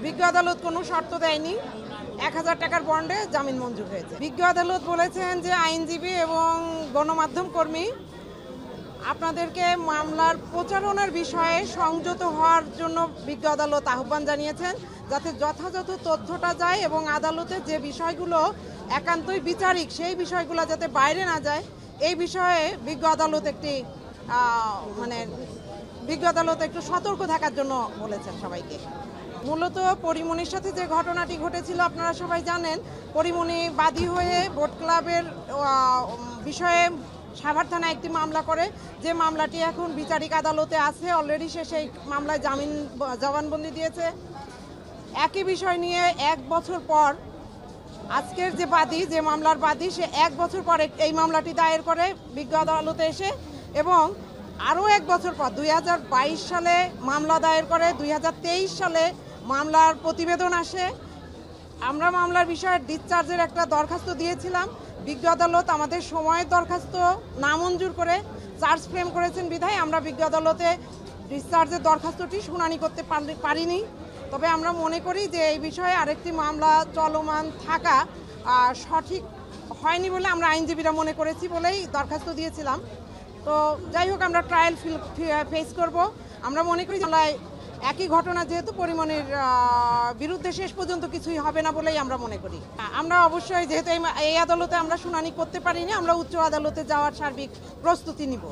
বিজ্ঞ আদালত কোনো শর্ত দেয়নি, 1000 টাকার বন্ডে জামিন মঞ্জুর হয়েছে। বিজ্ঞ আদালত বলেছেন যে আইনজীবী এবং গণমাধ্যম কর্মী আপনাদেরকে মামলার প্রচারণার বিষয়ে সংযত হওয়ার জন্য বিজ্ঞ আদালত আহ্বান জানিয়েছেন, যাতে যথাযথ তথ্যটা যায় এবং আদালতে যে বিষয়গুলো একান্তই বিচারিক সেই বিষয়গুলো যাতে বাইরে না যায়, এই বিষয়ে বিজ্ঞ আদালত বিজ্ঞ আদালত একটু সতর্ক থাকার জন্য বলেছেন সবাইকে। মূলত পরিমণির সাথে যে ঘটনাটি ঘটেছিল আপনারা সবাই জানেন, পরিমণি বাদী হয়ে বোট ক্লাবের বিষয়ে সাভার থানায় একটি মামলা করে, যে মামলাটি এখন বিচারিক আদালতে আছে। অলরেডি সে সেই মামলায় জবানবন্দি দিয়েছে। একই বিষয় নিয়ে 1 বছর পর আজকের যে বাদী, যে মামলার বাদী, সে 1 বছর পর এই মামলাটি দায়ের করে বিজ্ঞ আদালতে এসে, এবং আরও 1 বছর পর 2022 সালে মামলা দায়ের করে। 2023 সালে মামলার প্রতিবেদন আসে। আমরা মামলার বিষয়ে ডিসচার্জের একটা দরখাস্ত দিয়েছিলাম। বিজ্ঞ আদালত আমাদের সময়ের দরখাস্ত নামঞ্জুর করে চার্জ ফ্রেম করেছেন বিধায় আমরা বিজ্ঞ আদালতে ডিসচার্জের দরখাস্তটি শুনানি করতে পারিনি। তবে আমরা মনে করি যে এই বিষয়ে আরেকটি মামলা চলমান থাকা সঠিক হয়নি বলে আমরা আইনজীবীরা মনে করেছি বলেই দরখাস্ত দিয়েছিলাম। তো যাই হোক, আমরা ট্রায়াল ফেস করব। আমরা মনে করি একই ঘটনা যেহেতু পরিমণির বিরুদ্ধে শেষ পর্যন্ত কিছুই হবে না বলেই আমরা মনে করি। আমরা অবশ্যই যেহেতু এই আদালতে আমরা শুনানি করতে পারিনি, আমরা উচ্চ আদালতে যাওয়ার সার্বিক প্রস্তুতি নিব।